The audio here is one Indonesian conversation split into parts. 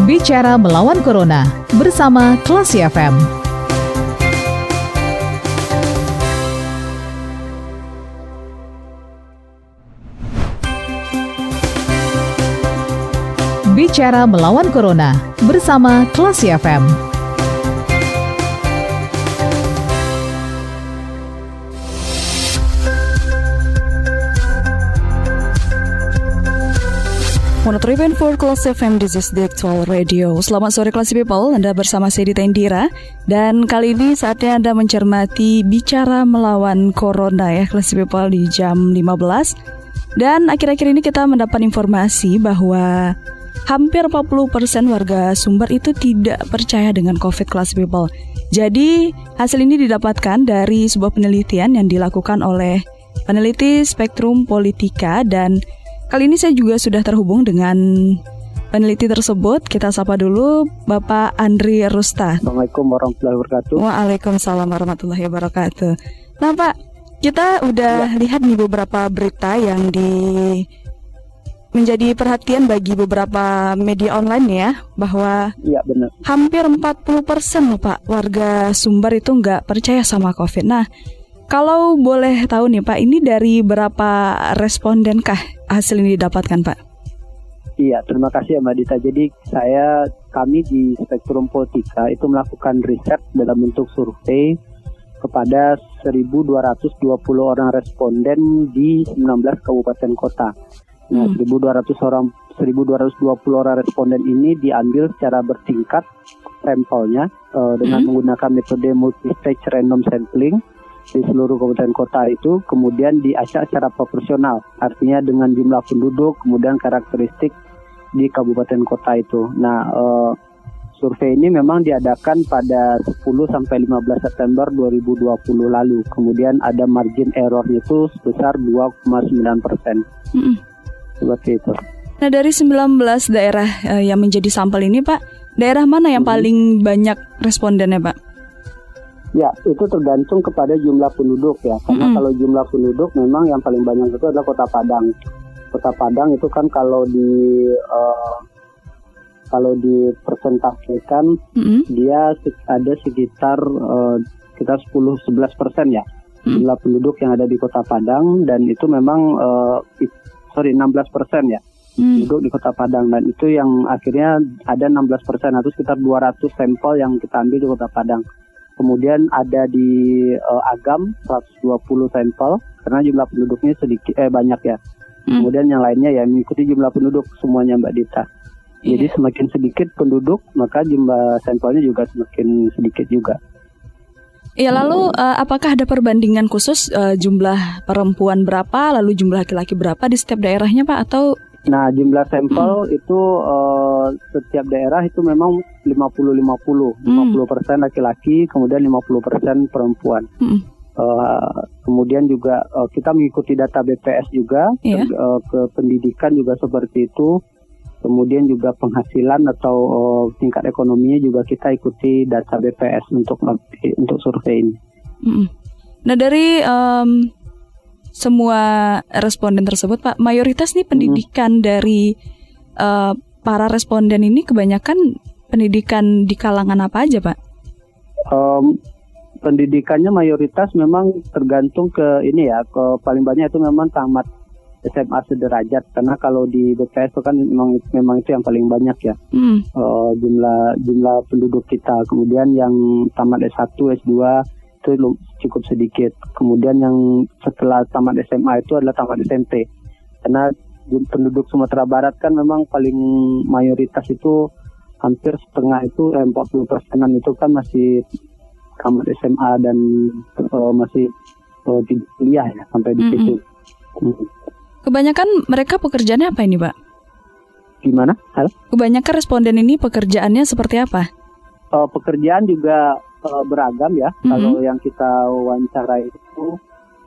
Bicara melawan Corona bersama Classy FM. Bicara melawan Corona bersama Classy FM. Monitoring for Classy FM, this is the actual radio. Selamat sore Classy People, Anda bersama saya Dita Indira. Dan kali ini saatnya Anda mencermati Bicara Melawan Corona ya Classy People di jam 15. Dan akhir-akhir ini kita mendapat informasi bahwa hampir 40% warga Sumber itu tidak percaya dengan COVID Classy People. Jadi hasil ini didapatkan dari sebuah penelitian yang dilakukan oleh peneliti Spektrum Politika. Dan kali ini saya juga sudah terhubung dengan peneliti tersebut. Kita sapa dulu Bapak Andri Rusta. Assalamualaikum warahmatullahi wabarakatuh. Waalaikumsalam warahmatullahi wabarakatuh. Nah Pak, kita udah lihat nih beberapa berita yang menjadi perhatian bagi beberapa media online ya, bahwa benar. Hampir 40% loh Pak warga Sumber itu nggak percaya sama COVID. Nah, kalau boleh tahu nih Pak, ini dari berapa respondenkah hasil ini didapatkan Pak? Iya, terima kasih ya Mbak Dita. Jadi kami di Spektrum Politika itu melakukan riset dalam bentuk survei kepada 1.220 orang responden di 19 kabupaten kota. Nah, 1.220 orang responden ini diambil secara bertingkat sampelnya dengan menggunakan metode multi-stage random sampling di seluruh kabupaten kota itu, kemudian diacak secara proporsional, artinya dengan jumlah penduduk, kemudian karakteristik di kabupaten kota itu. Nah, survei ini memang diadakan pada 10 sampai 15 September 2020 lalu. Kemudian ada margin error itu sebesar 2,9%. Seperti itu. Nah, dari 19 daerah yang menjadi sampel ini Pak, daerah mana yang paling banyak respondennya Pak? Ya, itu tergantung kepada jumlah penduduk ya. Karena kalau jumlah penduduk memang yang paling banyak itu adalah Kota Padang. Kota Padang itu kan kalau dipersentasekan dia ada sekitar 10-11% ya jumlah penduduk yang ada di Kota Padang, dan itu memang 16% ya penduduk di Kota Padang, dan itu yang akhirnya ada 16% atau sekitar 200 sampel yang kita ambil di Kota Padang. Kemudian ada di Agam 120 sampel karena jumlah penduduknya banyak ya. Kemudian yang lainnya ya mengikuti jumlah penduduk semuanya Mbak Dita. Jadi semakin sedikit penduduk maka jumlah sampelnya juga semakin sedikit juga. Ya, lalu apakah ada perbandingan khusus jumlah perempuan berapa lalu jumlah laki-laki berapa di setiap daerahnya Pak, atau? Nah, jumlah sampel itu setiap daerah itu memang 50-50. 50% laki-laki, kemudian 50% perempuan. Kemudian juga kita mengikuti data BPS juga, ke pendidikan juga seperti itu. Kemudian juga penghasilan atau tingkat ekonominya juga kita ikuti data BPS untuk survei ini. Nah, dari semua responden tersebut Pak, mayoritas nih pendidikan dari para responden ini kebanyakan pendidikan di kalangan apa aja Pak? Pendidikannya mayoritas memang tergantung ke ini ya, ke paling banyak itu memang tamat SMA sederajat, karena kalau di BPS itu kan memang itu yang paling banyak ya jumlah penduduk kita. Kemudian yang tamat S1, S2 itu cukup sedikit. Kemudian yang setelah tamat SMA itu adalah tamat SMP. Karena penduduk Sumatera Barat kan memang paling mayoritas itu hampir setengah itu 40%-an itu kan masih tamat SMA dan masih di kuliah ya sampai di situ. Kebanyakan mereka pekerjaannya apa ini Pak? Gimana? Halo? Kebanyakan responden ini pekerjaannya seperti apa? Pekerjaan juga beragam ya. Kalau yang kita wawancarai itu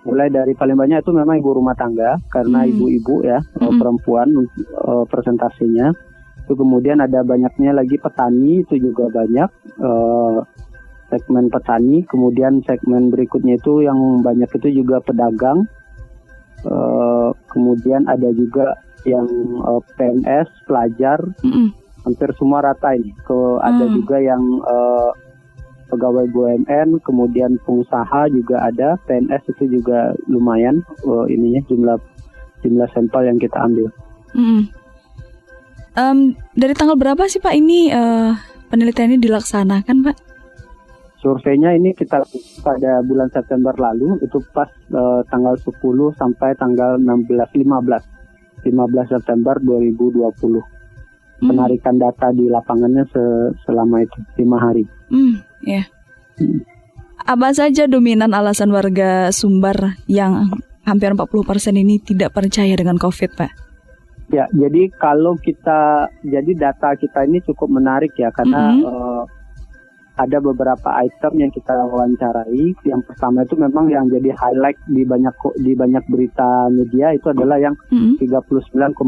mulai dari paling banyak itu memang ibu rumah tangga, karena ibu-ibu ya, perempuan presentasinya. Itu kemudian ada banyaknya lagi petani, itu juga banyak segmen petani. Kemudian segmen berikutnya itu yang banyak itu juga pedagang. Kemudian ada juga yang PNS, pelajar, hampir semua rata ini. Ada juga yang pegawai BUMN, kemudian pengusaha juga ada, PNS itu juga lumayan ininya jumlah sampel yang kita ambil. Dari tanggal berapa sih Pak ini penelitian ini dilaksanakan Pak? Surveinya ini kita pada bulan September lalu, itu pas tanggal 10 sampai tanggal 15 September 2020. Penarikan data di lapangannya selama itu 5 hari. Apa saja dominan alasan warga Sumbar yang hampir 40% ini tidak percaya dengan COVID, Pak? Ya, jadi data kita ini cukup menarik ya, karena ada beberapa item yang kita wawancarai. Yang pertama itu memang yang jadi highlight di banyak berita media itu adalah yang 39,9%.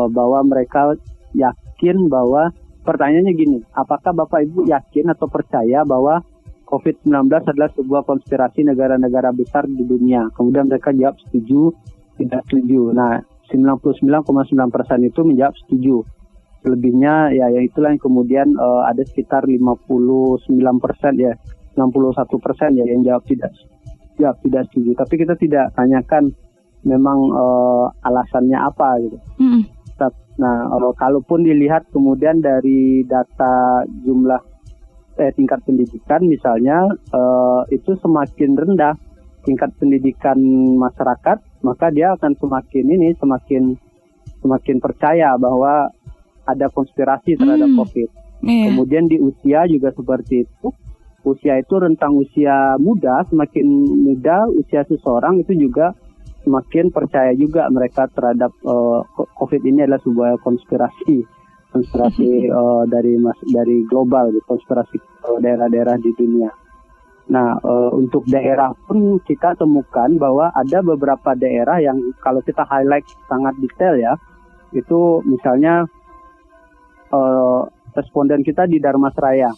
Bahwa mereka yakin bahwa, pertanyaannya gini, apakah Bapak Ibu yakin atau percaya bahwa COVID-19 adalah sebuah konspirasi negara-negara besar di dunia? Kemudian mereka jawab setuju, tidak setuju. Nah, 99,9% itu menjawab setuju. Selebihnya ya itulah yang kemudian ada sekitar 59% ya, 61% ya yang jawab tidak setuju. Tapi kita tidak tanyakan memang alasannya apa gitu. Nah, kalaupun dilihat kemudian dari data jumlah tingkat pendidikan misalnya, itu semakin rendah tingkat pendidikan masyarakat, maka dia akan semakin percaya bahwa ada konspirasi terhadap COVID. Kemudian di usia juga seperti itu. Usia itu rentang usia muda, semakin muda usia seseorang itu juga semakin percaya juga mereka terhadap COVID ini adalah sebuah konspirasi dari global, konspirasi daerah-daerah di dunia. Nah, untuk daerah pun kita temukan bahwa ada beberapa daerah yang kalau kita highlight sangat detail ya, itu misalnya responden kita di Dharmasraya.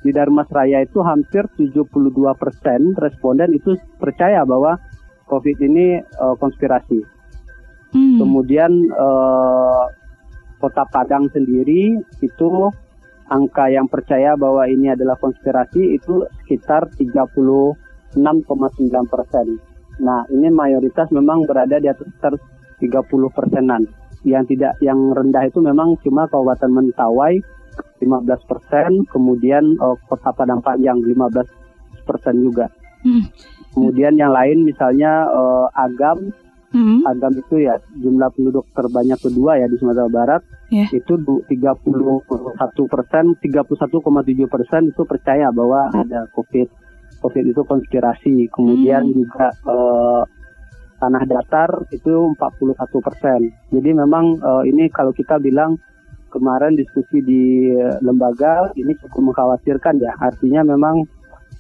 Di Dharmasraya itu hampir 72% responden itu percaya bahwa COVID ini konspirasi. Kemudian Kota Padang sendiri itu angka yang percaya bahwa ini adalah konspirasi itu sekitar 36,9%. Nah, ini mayoritas memang berada di atas sekitar 30%-an. Yang rendah itu memang cuma Kabupaten Mentawai 15%, kemudian Kota Padang Panjang 15% juga. Kemudian yang lain misalnya Agam itu ya jumlah penduduk terbanyak kedua ya di Sumatera Barat, itu 31%, 31,7% itu percaya bahwa ada COVID itu konspirasi. Kemudian juga Tanah Datar itu 41%. Jadi memang ini kalau kita bilang kemarin diskusi di lembaga ini cukup mengkhawatirkan ya. Artinya memang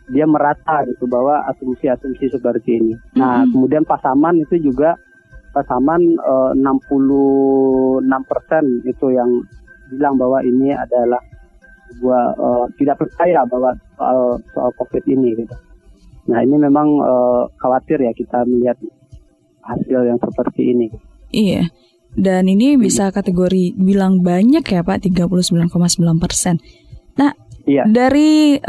dia merata gitu bahwa asumsi-asumsi seperti ini. Nah, kemudian Pasaman itu juga 66% itu yang bilang bahwa ini adalah sebuah tidak percaya bahwa soal COVID ini gitu. Nah, ini memang khawatir ya kita melihat hasil yang seperti ini. Iya. Dan ini bisa kategori bilang banyak ya Pak, 39,9%. Nah, dari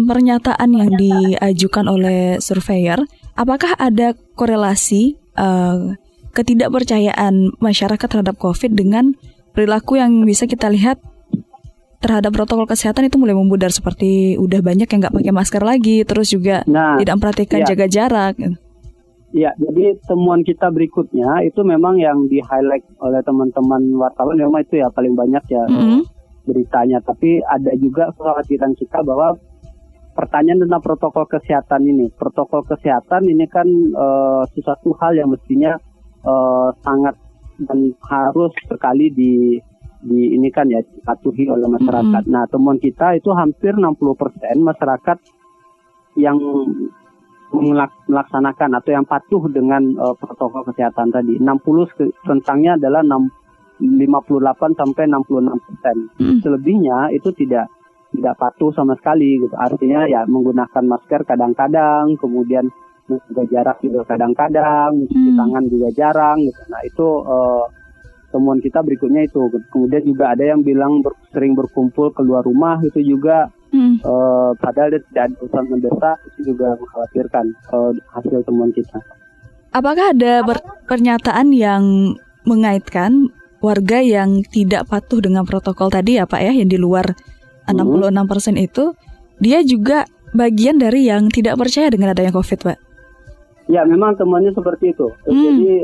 pernyataan yang diajukan oleh surveyor, apakah ada korelasi ketidakpercayaan masyarakat terhadap COVID dengan perilaku yang bisa kita lihat terhadap protokol kesehatan itu mulai memudar, seperti udah banyak yang nggak pakai masker lagi, terus juga tidak memperhatikan jaga jarak. Ya, jadi temuan kita berikutnya itu memang yang di-highlight oleh teman-teman wartawan, memang itu ya paling banyak ya beritanya. Tapi ada juga kekhawatiran kita bahwa pertanyaan tentang protokol kesehatan ini. Protokol kesehatan ini kan sesuatu hal yang mestinya sangat dan harus sekali di ini kan ya dipatuhi oleh masyarakat. Nah, temuan kita itu hampir 60% masyarakat yang melaksanakan atau yang patuh dengan protokol kesehatan tadi. 60 rentangnya adalah 58 sampai 66%. Selebihnya itu tidak patuh sama sekali gitu. Artinya ya menggunakan masker kadang-kadang, kemudian menjaga jarak juga kadang-kadang, mencuci tangan juga jarang gitu. Nah, itu temuan kita berikutnya itu. Kemudian juga ada yang bilang sering berkumpul keluar rumah, itu juga padahal dia tidak ada urusan mendesak, itu juga mengkhawatirkan hasil temuan kita. Apakah ada pernyataan yang mengaitkan warga yang tidak patuh dengan protokol tadi ya Pak ya, yang di luar 66% itu, dia juga bagian dari yang tidak percaya dengan adanya COVID, Pak? Ya, memang temuannya seperti itu. Jadi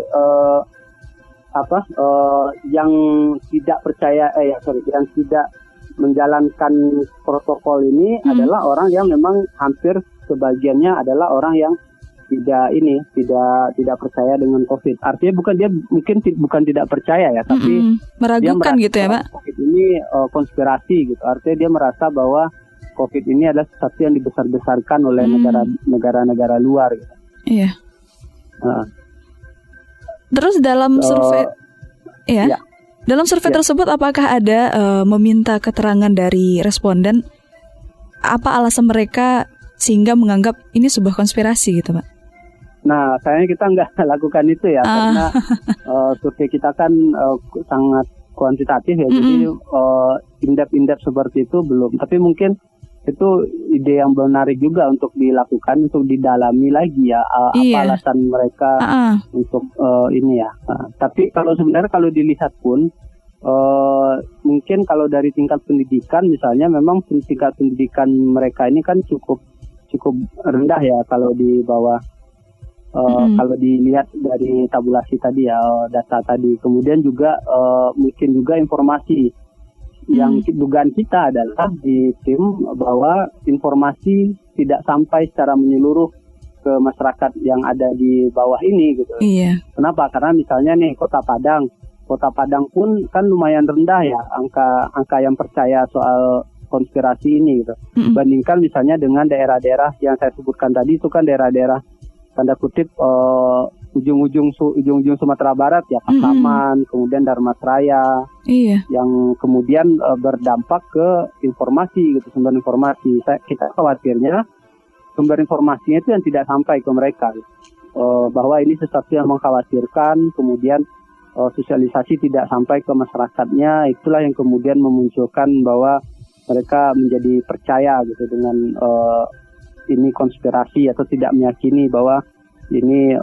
yang tidak percaya, yang tidak menjalankan protokol ini adalah orang yang memang hampir sebagiannya adalah orang yang tidak percaya dengan COVID. Artinya bukan tidak percaya ya, tapi meragukan dia gitu ya, Pak. COVID ini konspirasi gitu. Artinya dia merasa bahwa COVID ini adalah sesuatu yang dibesar-besarkan oleh negara-negara luar gitu. Iya. Terus dalam survei dalam survei tersebut apakah ada meminta keterangan dari responden apa alasan mereka sehingga menganggap ini sebuah konspirasi gitu, Pak? Nah, sayangnya kita nggak lakukan itu ya, karena survei kita kan sangat kuantitatif ya, jadi in-depth seperti itu belum. Tapi mungkin itu ide yang menarik juga untuk dilakukan, untuk didalami lagi ya, apa alasan mereka untuk ini ya. Tapi kalau sebenarnya kalau dilihat pun, mungkin kalau dari tingkat pendidikan misalnya, memang tingkat pendidikan mereka ini kan cukup rendah ya kalau di bawah. Kalau dilihat dari tabulasi tadi ya, data tadi, kemudian juga mungkin juga informasi yang dugaan kita adalah di tim bahwa informasi tidak sampai secara menyeluruh ke masyarakat yang ada di bawah ini gitu. Iya. Kenapa? Karena misalnya nih Kota Padang pun kan lumayan rendah ya angka yang percaya soal konspirasi ini gitu. Bandingkan misalnya dengan daerah-daerah yang saya sebutkan tadi, itu kan daerah-daerah tanda kutip ujung-ujung Sumatera Barat ya, Pasaman, kemudian Dharmasraya, yang kemudian berdampak ke informasi gitu, sumber informasi. Kita khawatirnya sumber informasinya itu yang tidak sampai ke mereka, bahwa ini sesuatu yang mengkhawatirkan, kemudian sosialisasi tidak sampai ke masyarakatnya, itulah yang kemudian memunculkan bahwa mereka menjadi percaya gitu dengan ini konspirasi atau tidak meyakini bahwa ini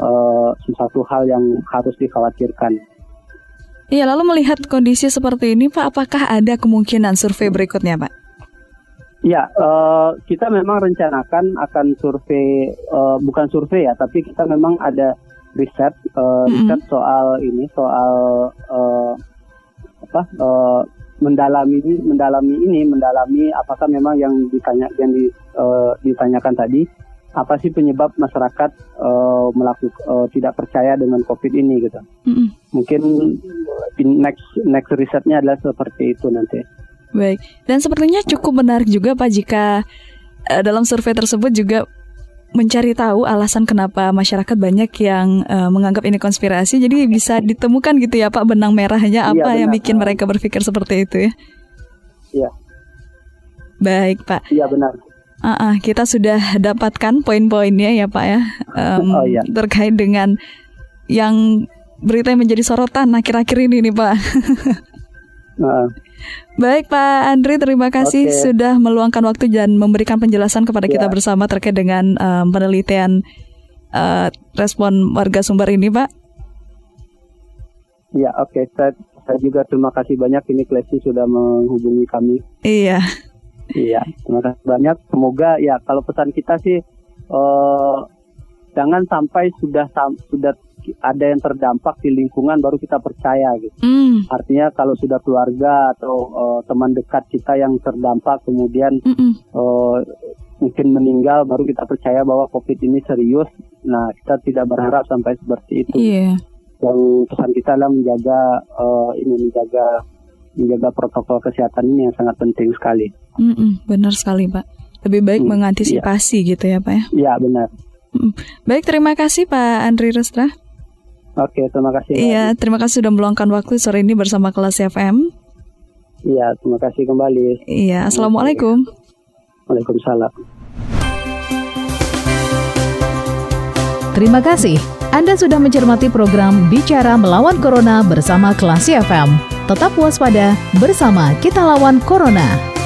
sesuatu hal yang harus dikhawatirkan. Iya, lalu melihat kondisi seperti ini, Pak, apakah ada kemungkinan survei berikutnya, Pak? Ya, kita memang rencanakan akan survei, bukan survei ya, tapi kita memang ada riset soal mendalami apakah memang yang ditanyakan tadi, apa sih penyebab masyarakat tidak percaya dengan COVID ini gitu. Mungkin next risetnya adalah seperti itu nanti. Baik, dan sepertinya cukup menarik juga Pak jika dalam survei tersebut juga mencari tahu alasan kenapa masyarakat banyak yang menganggap ini konspirasi. Jadi bisa ditemukan gitu ya Pak, benang merahnya apa yang bikin mereka berpikir seperti itu ya. Iya. Baik Pak. Iya benar. Kita sudah dapatkan poin-poinnya ya Pak ya, terkait dengan yang berita yang menjadi sorotan akhir-akhir ini nih Pak. Baik Pak Andri, terima kasih sudah meluangkan waktu dan memberikan penjelasan kepada kita bersama terkait dengan penelitian respon warga Sumbar ini Pak. Ya oke. Saya juga terima kasih banyak, ini Klesi sudah menghubungi kami. Iya, terima kasih banyak. Semoga ya, kalau pesan kita sih jangan sampai sudah ada yang terdampak di lingkungan baru kita percaya gitu. Artinya kalau sudah keluarga atau teman dekat kita yang terdampak kemudian mungkin meninggal, baru kita percaya bahwa COVID ini serius. Nah, kita tidak berharap sampai seperti itu. Yang pesan kita adalah menjaga protokol kesehatan ini yang sangat penting sekali. Benar sekali Pak. Lebih baik mengantisipasi gitu ya Pak ya. Iya benar. Baik, terima kasih Pak Andri Restra. Oke, terima kasih. Iya, terima kasih sudah meluangkan waktu sore ini bersama Kelas FM. Iya, terima kasih kembali. Iya, Assalamualaikum. Waalaikumsalam. Terima kasih. Anda sudah mencermati program Bicara Melawan Corona bersama Klasi FM. Tetap waspada, bersama kita lawan Corona.